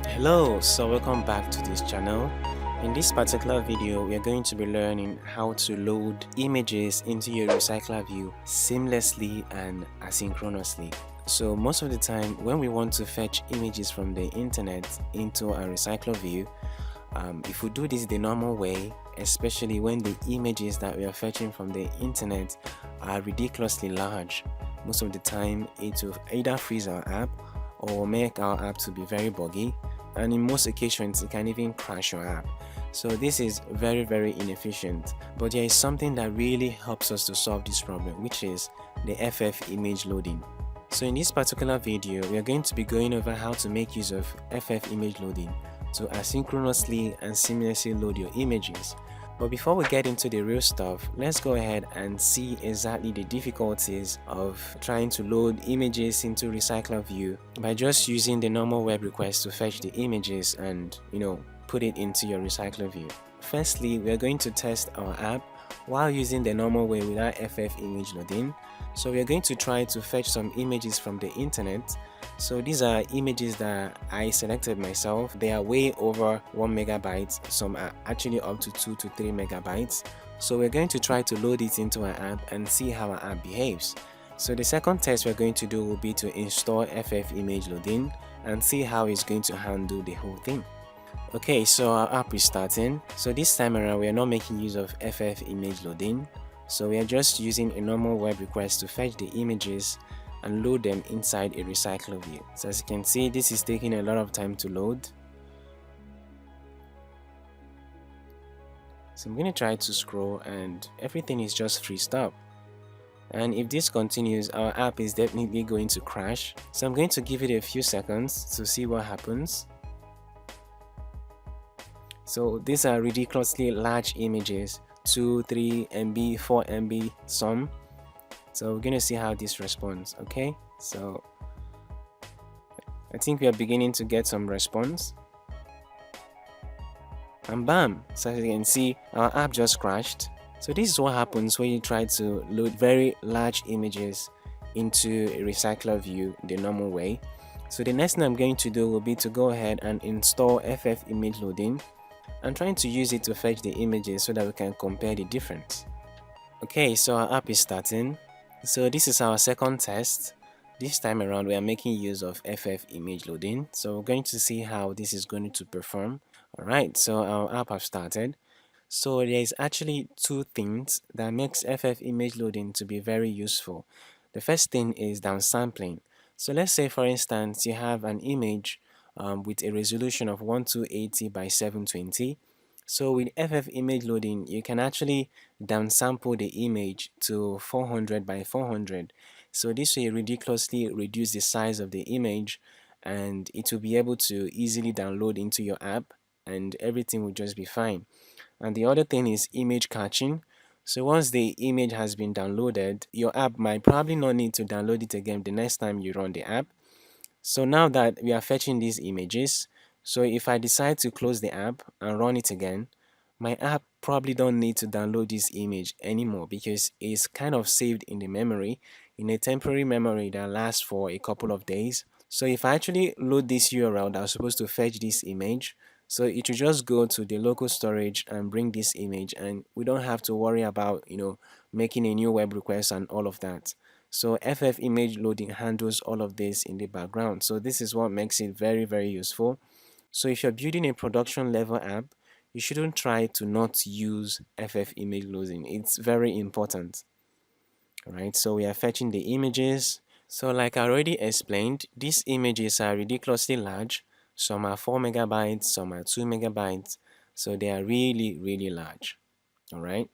Hello, so welcome back to this channel. In this particular video, we are going to be learning how to load images into your Recyclerview seamlessly and asynchronously. So most of the time when we want to fetch images from the internet into our Recyclerview, if we do this the normal way, especially when the images that we are fetching from the internet are ridiculously large, most of the time it will either freeze our app or make our app to be very buggy, and in most occasions it can even crash your app. So this is very inefficient, but there is something that really helps us to solve this problem, which is the FFImageLoading. So in this particular video, we are going to be going over how to make use of FFImageLoading to asynchronously and seamlessly load your images. But before we get into the real stuff, let's go ahead and see exactly the difficulties of trying to load images into Recyclerview by just using the normal web request to fetch the images and put it into your Recyclerview. Firstly, we are going to test our app while using the normal way without FFImageLoading. So we are going to try to fetch some images from the internet. So these are images that I selected myself. They are way over 1 megabyte. Some are actually up to 2 to 3 megabytes. So we're going to try to load it into our app and see how our app behaves. So the second test we're going to do will be to install FFImageLoading and see how it's going to handle the whole thing. Okay, so our app is starting. So this time around we are not making use of FFImageLoading. So we are just using a normal web request to fetch the images and load them inside a Recyclerview. So as you can see, this is taking a lot of time to load. So I'm going to try to scroll and everything is just freezed up. And if this continues, our app is definitely going to crash. So I'm going to give it a few seconds to see what happens. So these are ridiculously large images, 2, 3 MB, 4 MB, some. So we're going to see how this responds. Okay, so I think we are beginning to get some response. And bam, so as you can see, our app just crashed. So this is what happens when you try to load very large images into a Recyclerview the normal way. So the next thing I'm going to do will be to go ahead and install FFImageLoading. I'm trying to use it to fetch the images so that we can compare the difference. Okay, so our app is starting. So this is our second test. This time around we are making use of FFImageLoading. So we're going to see how this is going to perform. Alright, so our app has started. So there is actually two things that makes FFImageLoading to be very useful. The first thing is downsampling. So let's say for instance you have an image with a resolution of 1280 by 720. So with FFImageLoading, you can actually downsample the image to 400 by 400. So this will ridiculously reduce the size of the image and it will be able to easily download into your app and everything will just be fine. And the other thing is image caching. So once the image has been downloaded, your app might probably not need to download it again the next time you run the app. So now that we are fetching these images, so if I decide to close the app and run it again, my app probably don't need to download this image anymore because it's kind of saved in the memory, in a temporary memory that lasts for a couple of days. So if I actually load this URL that was supposed to fetch this image, so it will just go to the local storage and bring this image, and we don't have to worry about making a new web request and all of that. So FFImageLoading handles all of this in the background. So this is what makes it very useful. So if you're building a production level app, you shouldn't try to not use FFImageLoading. It's very important. Alright, so we are fetching the images. So like I already explained, these images are ridiculously large. Some are 4 megabytes, some are 2 megabytes. So they are really large. Alright.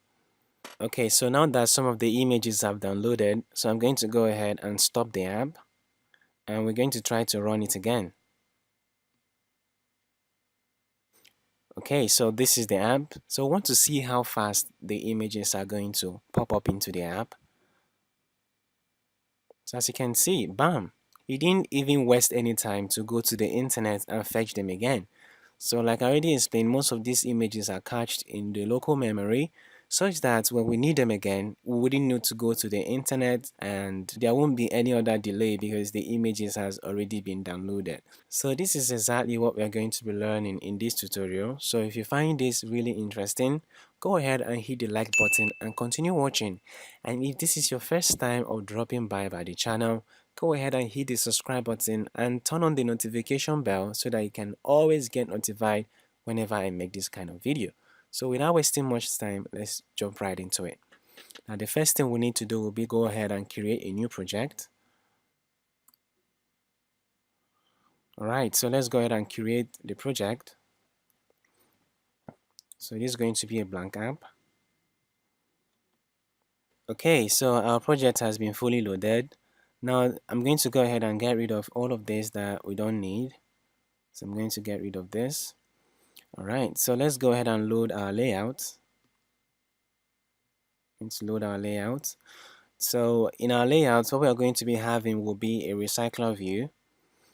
Okay, so now that some of the images have downloaded, so I'm going to go ahead and stop the app and we're going to try to run it again. Okay, so this is the app. So I want to see how fast the images are going to pop up into the app. So as you can see, bam, you didn't even waste any time to go to the internet and fetch them again. So like I already explained, most of these images are cached in the local memory. such that when we need them again, we wouldn't need to go to the internet and there won't be any other delay because the images has already been downloaded. So this is exactly what we are going to be learning in this tutorial. So if you find this really interesting, go ahead and hit the like button and continue watching. And if this is your first time of dropping by the channel, go ahead and hit the subscribe button and turn on the notification bell so that you can always get notified whenever I make this kind of video. So without wasting much time, let's jump right into it. Now the first thing we need to do will be go ahead and create a new project. Alright, so let's go ahead and create the project. So this is going to be a blank app. Okay, so our project has been fully loaded. Now I'm going to go ahead and get rid of all of this that we don't need. So I'm going to get rid of this. Alright, so let's go ahead and load our layout. Let's load our layout. So in our layout, what we are going to be having will be a recycler view.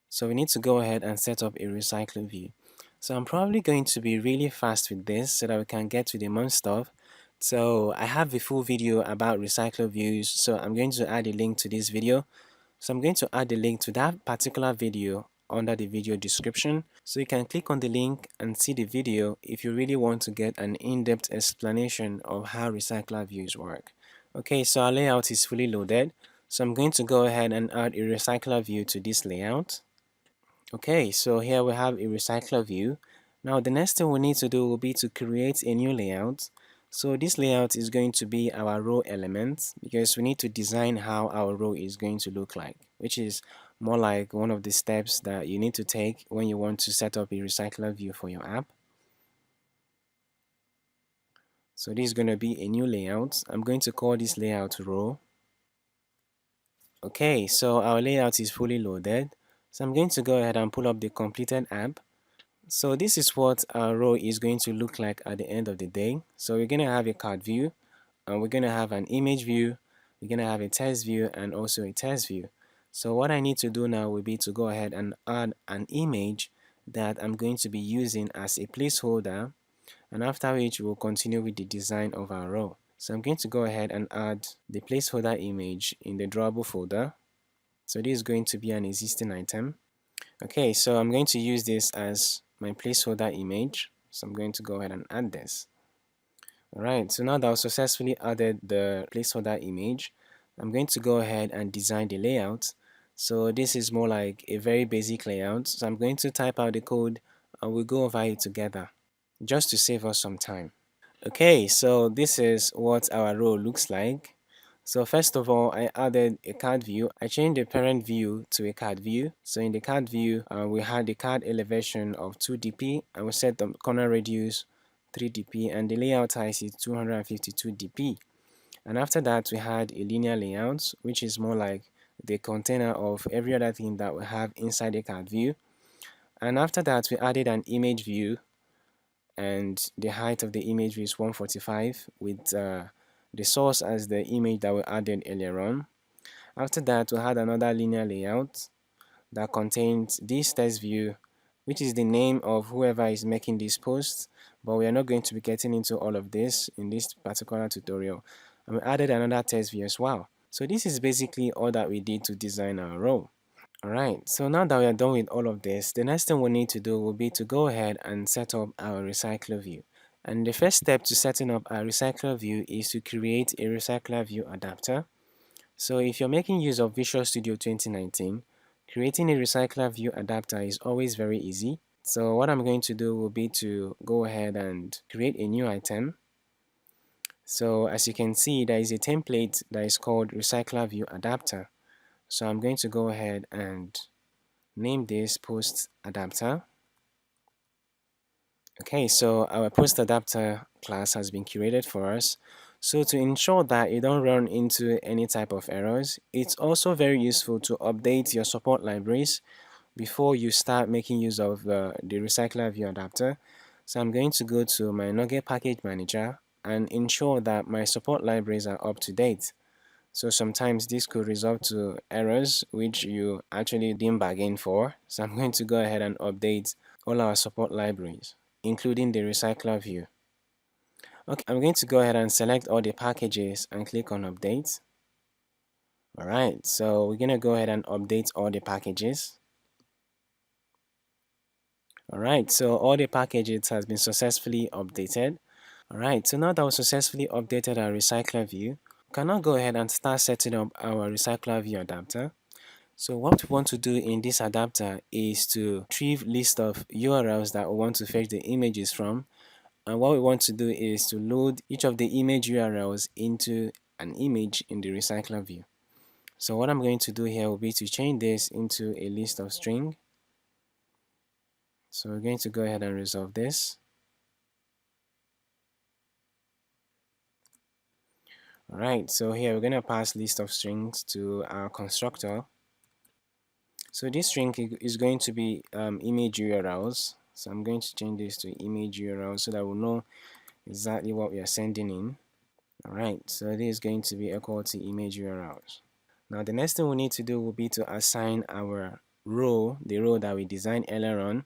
So we need to go ahead and set up a recycler view. So I'm probably going to be really fast with this so that we can get to the main stuff. So I have a full video about recycler views, so I'm going to add a link to this video. So I'm going to add the link to that particular video under the video description. So you can click on the link and see the video if you really want to get an in-depth explanation of how recycler views work. Okay, so our layout is fully loaded. So I'm going to go ahead and add a recycler view to this layout. Okay, so here we have a recycler view. Now the next thing we need to do will be to create a new layout. So this layout is going to be our row element because we need to design how our row is going to look like, which is more like one of the steps that you need to take when you want to set up a recycler view for your app. So this is going to be a new layout. I'm going to call this layout row. Okay, so our layout is fully loaded. So I'm going to go ahead and pull up the completed app. So this is what our row is going to look like at the end of the day. So we're going to have a card view, and we're going to have an image view, we're going to have a text view, and also a text view. So what I need to do now will be to go ahead and add an image that I'm going to be using as a placeholder, and after which we'll continue with the design of our row. So I'm going to go ahead and add the placeholder image in the drawable folder. So this is going to be an existing item. Okay, so I'm going to use this as my placeholder image. So I'm going to go ahead and add this. Alright, so now that I've successfully added the placeholder image, I'm going to go ahead and design the layout. So this is more like a very basic layout. So I'm going to type out the code and we'll go over it together just to save us some time. Okay, so this is what our row looks like. So first of all, I added a card view. I changed the parent view to a card view. So in the card view, we had the card elevation of 2 dp, and we set the corner radius 3 dp, and the layout size is 252 dp. And after that, we had a linear layout, which is more like the container of every other thing that we have inside the card view. And after that, we added an image view, and the height of the image is 145 with the source as the image that we added earlier on. After that, we had another linear layout that contains this text view, which is the name of whoever is making this post, but we are not going to be getting into all of this in this particular tutorial. And we added another text view as well. So this is basically all that we did to design our row. Alright, so now that we are done with all of this, the next thing we need to do will be to go ahead and set up our recycler view. And the first step to setting up our recycler view is to create a recycler view adapter. So if you're making use of Visual Studio 2019, creating a recycler view adapter is always very easy. So what I'm going to do will be to go ahead and create a new item. So as you can see, there is a template that is called recycler view adapter. So I'm going to go ahead and name this post adapter. Okay, so our post adapter class has been created for us. So to ensure that you don't run into any type of errors, it's also very useful to update your support libraries before you start making use of the recycler view adapter. So I'm going to go to my Nugget package manager and ensure that my support libraries are up to date. So sometimes this could result to errors which you actually didn't bargain for. So I'm going to go ahead and update all our support libraries, including the recycler view. Okay, I'm going to go ahead and select all the packages and click on update. Alright, so we're going to go ahead and update all the packages. Alright, so all the packages has been successfully updated. Alright, so now that we successfully updated our Recyclerview, we can now go ahead and start setting up our Recyclerview adapter. So what we want to do in this adapter is to retrieve list of URLs that we want to fetch the images from. And what we want to do is to load each of the image URLs into an image in the Recyclerview. So what I'm going to do here will be to change this into a list of string. So we're going to go ahead and resolve this. Alright, so here we're going to pass list of strings to our constructor. So this string is going to be image URLs. So I'm going to change this to image URLs so that we'll know exactly what we are sending in. Alright, so this is going to be equal to image URLs. Now the next thing we need to do will be to assign our row, the row that we designed earlier on,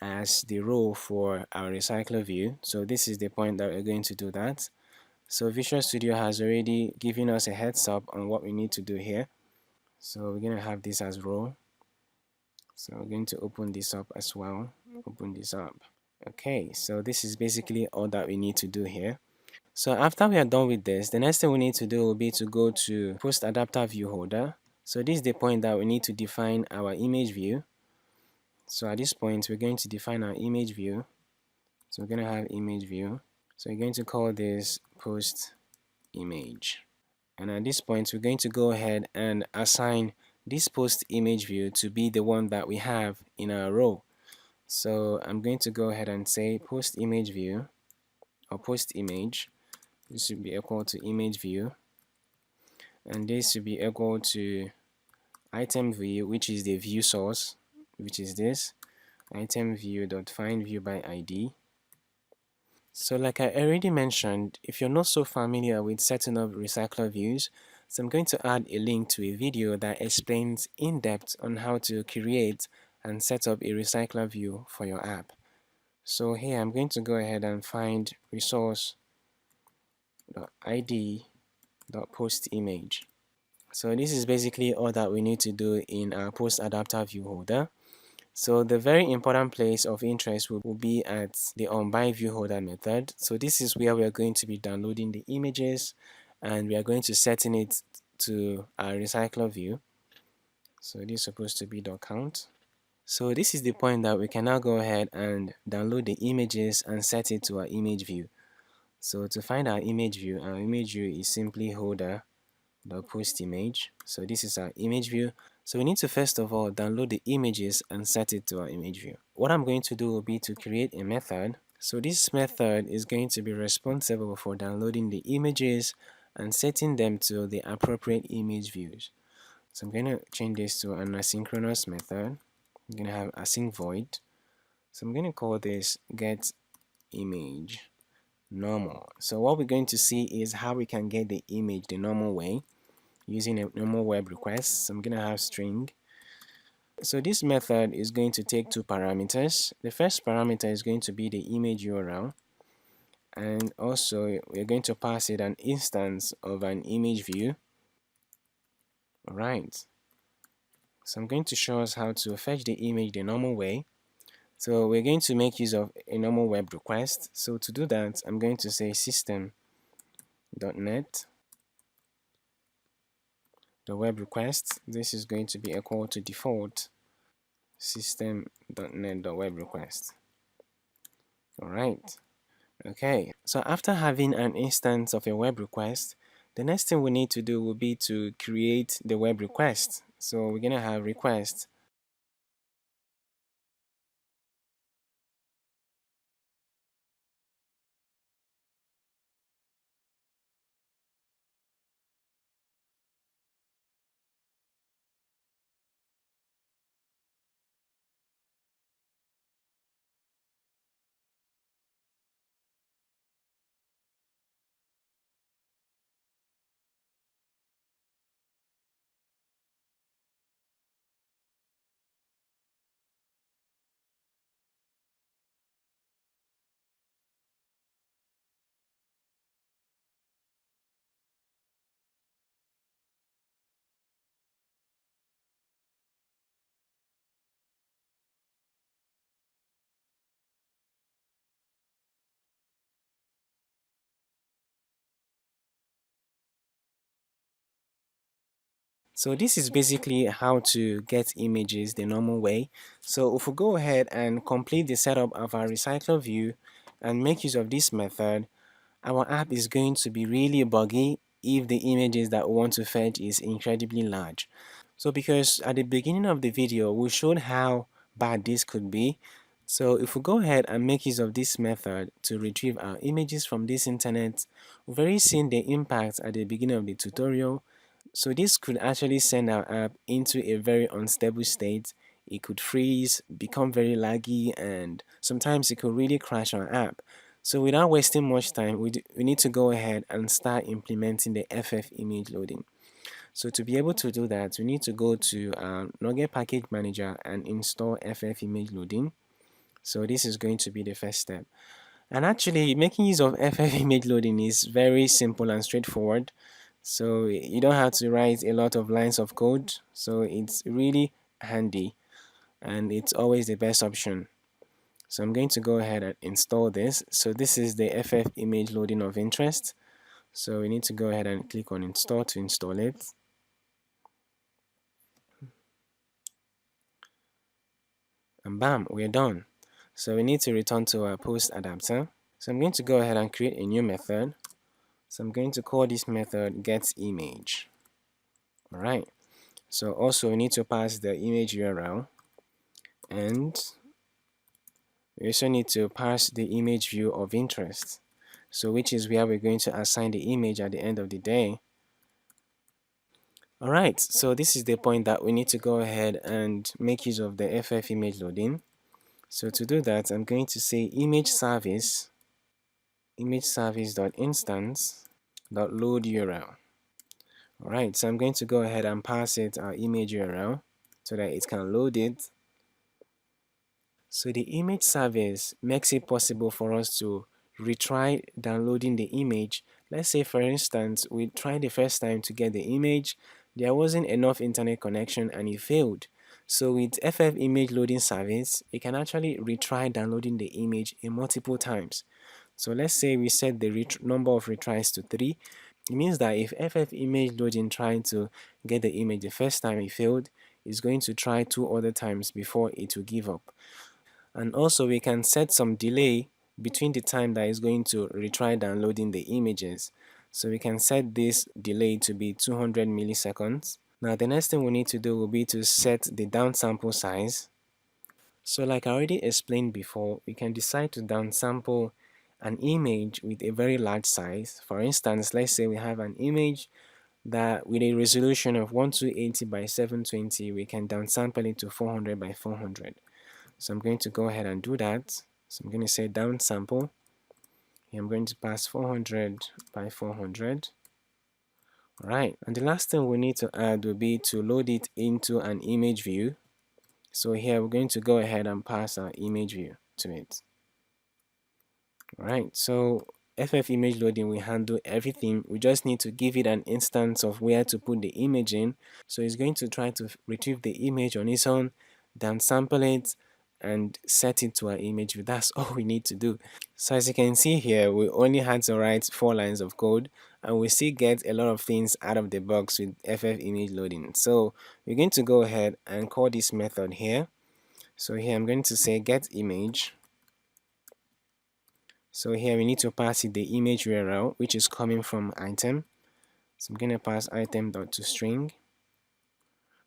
as the row for our Recyclerview. So this is the point that we're going to do that. So Visual Studio has already given us a heads up on what we need to do here. So we're going to have this as row. So we're going to open this up as well. Open this up. Okay, so this is basically all that we need to do here. So after we are done with this, the next thing we need to do will be to go to post adapter view holder. So this is the point that we need to define our image view. So at this point, we're going to define our image view. So we're going to have image view. So we're going to call this post image. And at this point, we're going to go ahead and assign this post image view to be the one that we have in our row. So I'm going to go ahead and say post image view or post image. This should be equal to image view, and this should be equal to item view, which is the view source, which is this item view dot find view by ID. So like I already mentioned, if you're not so familiar with setting up recycler views, so I'm going to add a link to a video that explains in depth on how to create and set up a recycler view for your app. So here I'm going to go ahead and find resource.id.postImage. So this is basically all that we need to do in our post adapter view holder. So the very important place of interest will be at the onBind view holder method. So this is where we are going to be downloading the images, and we are going to setting it to our recycler view. So this is supposed to be .count. So this is the point that we can now go ahead and download the images and set it to our image view. So to find our image view is simply holder.postImage. So this is our image view. So we need to first of all download the images and set it to our image view. What I'm going to do will be to create a method. So this method is going to be responsible for downloading the images and setting them to the appropriate image views. So I'm going to change this to an asynchronous method. I'm going to have async void. So I'm going to call this get image normal. So what we're going to see is how we can get the image the normal way using a normal web request. So I'm going to have string. So this method is going to take two parameters. The first parameter is going to be the image URL, and also we're going to pass it an instance of an image view. Alright, so I'm going to show us how to fetch the image the normal way. So we're going to make use of a normal web request. So to do that, I'm going to say system.net the web request. This is going to be equal to default system.net.web request. Alright, okay, so after having an instance of a web request, the next thing we need to do will be to create the web request. So we're gonna have request So this is basically how to get images the normal way. So if we go ahead and complete the setup of our recycler view and make use of this method, our app is going to be really buggy if the images that we want to fetch is incredibly large. So because at the beginning of the video, we showed how bad this could be. So if we go ahead and make use of this method to retrieve our images from this internet, we've already seen the impact at the beginning of the tutorial. So this could actually send our app into a very unstable state. It could freeze, become very laggy, and sometimes it could really crash our app. So without wasting much time, we need to go ahead and start implementing the FF image loading. So to be able to do that, we need to go to Nugget Package Manager and install FF image loading. So this is going to be the first step. And actually, making use of FF image loading is very simple and straightforward. So you don't have to write a lot of lines of code. So it's really handy and it's always the best option. So I'm going to go ahead and install this. So this is the FF image loading of interest. So we need to go ahead and click on install to install it. And bam, we're done. So we need to return to our post adapter. So I'm going to go ahead and create a new method. So I'm going to call this method getImage. Alright. So also we need to pass the image URL, and we also need to pass the image view of interest. So which is where we're going to assign the image at the end of the day. Alright, so this is the point that we need to go ahead and make use of the FF image loading. So to do that, I'm going to say image service load URL. Alright, so I'm going to go ahead and pass it our image URL so that it can load it. So the image service makes it possible for us to retry downloading the image. Let's say for instance, we tried the first time to get the image, there wasn't enough internet connection and it failed. So with FF image loading service, it can actually retry downloading the image in multiple times. So let's say we set the number of retries to 3. It means that if FF image loading trying to get the image the first time it failed, it's going to try 2 other times before it will give up. And also we can set some delay between the time that is going to retry downloading the images. So we can set this delay to be 200 milliseconds. Now the next thing we need to do will be to set the downsample size. So like I already explained before, we can decide to downsample an image with a very large size. For instance, let's say we have an image that with a resolution of 1280 by 720, we can downsample it to 400 by 400. So I'm going to go ahead and do that. So I'm going to say downsample. Here I'm going to pass 400 by 400. Alright, and the last thing we need to add will be to load it into an image view. So here we're going to go ahead and pass our image view to it. Alright, so FF image loading will handle everything. We just need to give it an instance of where to put the image in. So it's going to try to retrieve the image on its own, downsample it, and set it to our image view. That's all we need to do. So as you can see here, we only had to write 4 lines of code and we still get a lot of things out of the box with FF image loading. So we're going to go ahead and call this method here. So here I'm going to say get image. So here we need to pass it the image URL, which is coming from item. So I'm going to pass item.toString.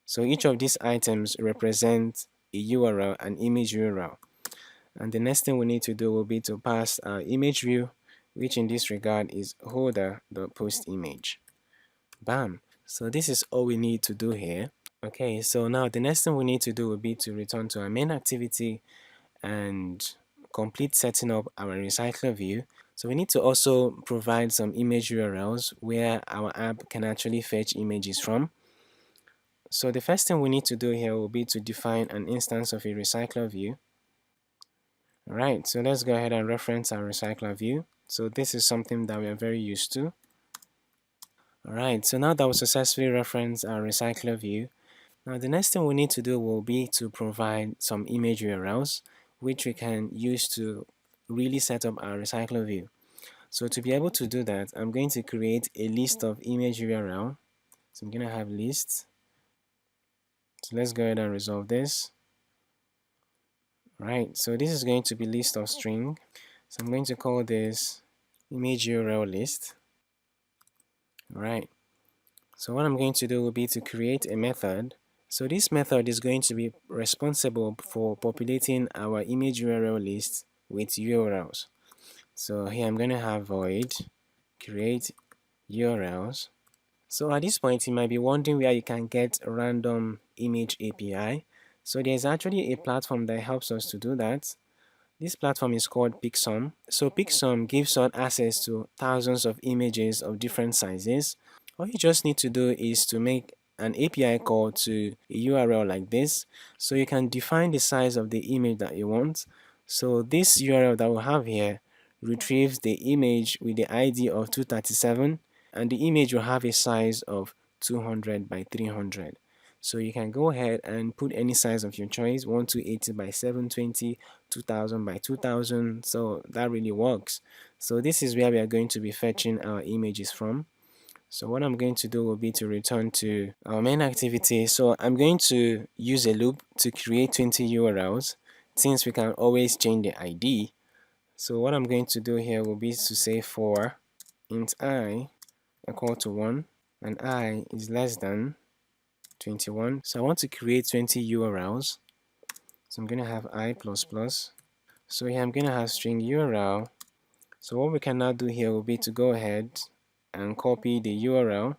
So each of these items represent a URL, an image URL. And the next thing we need to do will be to pass our image view, which in this regard is holder.postImage. Bam! So this is all we need to do here. Okay, so now the next thing we need to do will be to return to our main activity and complete setting up our recycler view. So we need to also provide some image URLs where our app can actually fetch images from. So the first thing we need to do here will be to define an instance of a recycler view. Alright, so let's go ahead and reference our recycler view. So this is something that we are very used to. Alright, so now that we successfully reference our recycler view, now the next thing we need to do will be to provide some image URLs which we can use to really set up our recycler view. So to be able to do that, I'm going to create a list of image URL. So I'm going to have lists. So let's go ahead and resolve this. Right, so this is going to be list of string. So I'm going to call this image URL list. Right, so what I'm going to do will be to create a method. So this method is going to be responsible for populating our image URL list with URLs. So here I'm going to have void create URLs. So at this point you might be wondering where you can get a random image API. So there's actually a platform that helps us to do that. This platform is called Pixum. So Pixum gives us access to thousands of images of different sizes. All you just need to do is to make an API call to a URL like this. So you can define the size of the image that you want. So this URL that we have here retrieves the image with the ID of 237, and the image will have a size of 200 by 300. So you can go ahead and put any size of your choice, 1280 by 720, 2000 by 2000. So that really works. So this is where we are going to be fetching our images from. So what I'm going to do will be to return to our main activity. So I'm going to use a loop to create 20 URLs, since we can always change the ID. So what I'm going to do here will be to say for int I equal to 1 and I is less than 21. So I want to create 20 URLs. So I'm going to have I++. So here I'm going to have string URL. So what we can now do here will be to go ahead and copy the URL.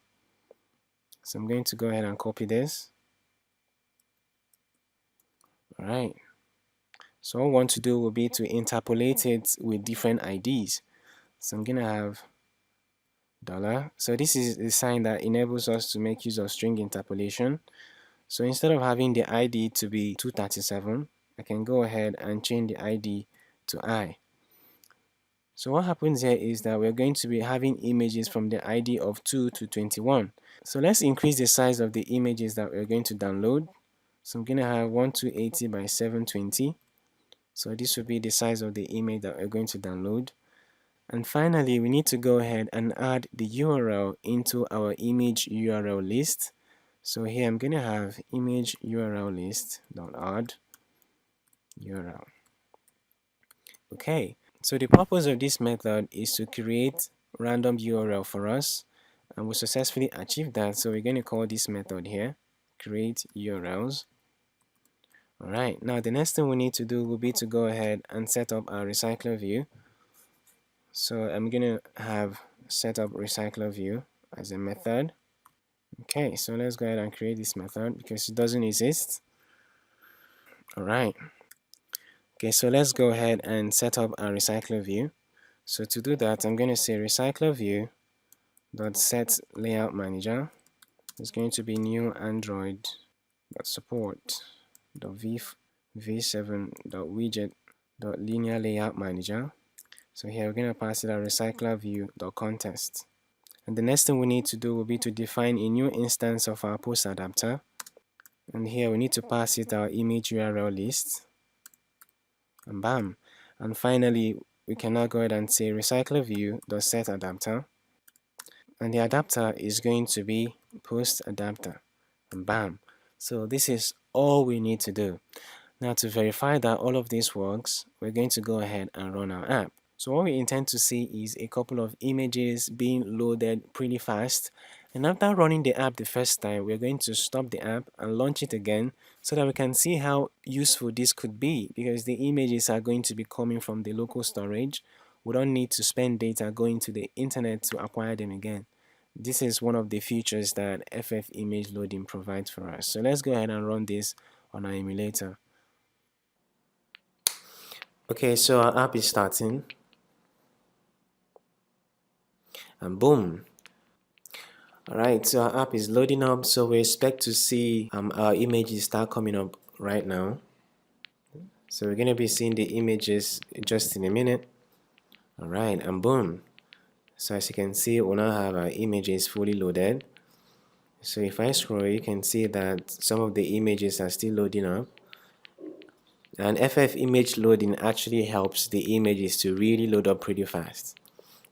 So I'm going to go ahead and copy this. Alright. So what I want to do will be to interpolate it with different IDs. So I'm going to have $. So this is the sign that enables us to make use of string interpolation. So instead of having the ID to be 237, I can go ahead and change the ID to I. So what happens here is that we're going to be having images from the ID of 2 to 21. So let's increase the size of the images that we're going to download. So I'm going to have 1280 by 720. So this will be the size of the image that we're going to download. And finally, we need to go ahead and add the URL into our image URL list. So here I'm going to have image URL list.add URL. Okay, so the purpose of this method is to create random URL for us, and we successfully achieved that. So we're going to call this method here create URLs. Alright, now the next thing we need to do will be to go ahead and set up our Recyclerview. So I'm going to have set up Recyclerview as a method. Okay, so let's go ahead and create this method because it doesn't exist. Alright. Okay, so let's go ahead and set up our Recyclerview. So to do that, I'm going to say Recyclerview.set layout manager. It's going to be new Android support.v7.widget.linear layout manager. So here we're going to pass it a Recyclerview.contest. And the next thing we need to do will be to define a new instance of our post adapter. And here we need to pass it our image URL list. And bam. And finally, we can now go ahead and say Recyclerview.set adapter. And the adapter is going to be post adapter. And bam. So this is all we need to do. Now to verify that all of this works, we're going to go ahead and run our app. So what we intend to see is a couple of images being loaded pretty fast. And after running the app the first time, we're going to stop the app and launch it again so that we can see how useful this could be, because the images are going to be coming from the local storage. We don't need to spend data going to the internet to acquire them again. This is one of the features that FFImageLoading provides for us. So let's go ahead and run this on our emulator. Okay, so our app is starting. And boom. Alright, so our app is loading up, so we expect to see our images start coming up right now. So we're going to be seeing the images just in a minute. Alright, and boom. So as you can see, we now have our images fully loaded. So if I scroll, you can see that some of the images are still loading up. And FFImageLoading actually helps the images to really load up pretty fast.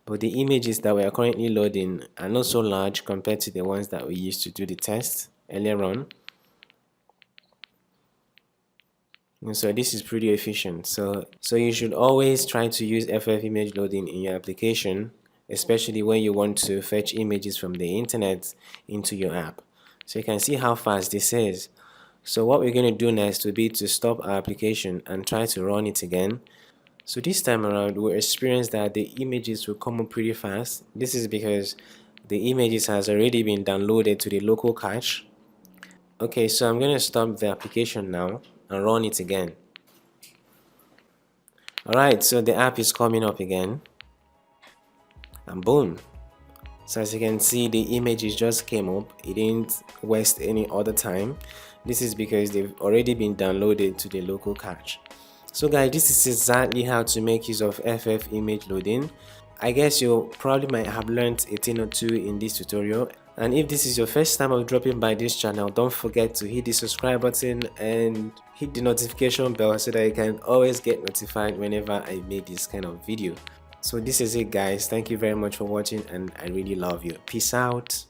But the images that we are currently loading are not so large compared to the ones that we used to do the test earlier on. And so this is pretty efficient. So you should always try to use FFImageLoading in your application, especially when you want to fetch images from the internet into your app. So you can see how fast this is. So what we're going to do next will be to stop our application and try to run it again. So this time around we'll experience that the images will come up pretty fast. This is because the images has already been downloaded to the local cache. Okay, so I'm going to stop the application now and run it again. Alright, so the app is coming up again, and boom. So as you can see, the images just came up. It didn't waste any other time. This is because they've already been downloaded to the local cache. So guys, this is exactly how to make use of FFImageLoading. I guess you probably might have learned a thing or two in this tutorial. And if this is your first time of dropping by this channel, don't forget to hit the subscribe button and hit the notification bell so that you can always get notified whenever I make this kind of video. So this is it guys. Thank you very much for watching and I really love you. Peace out.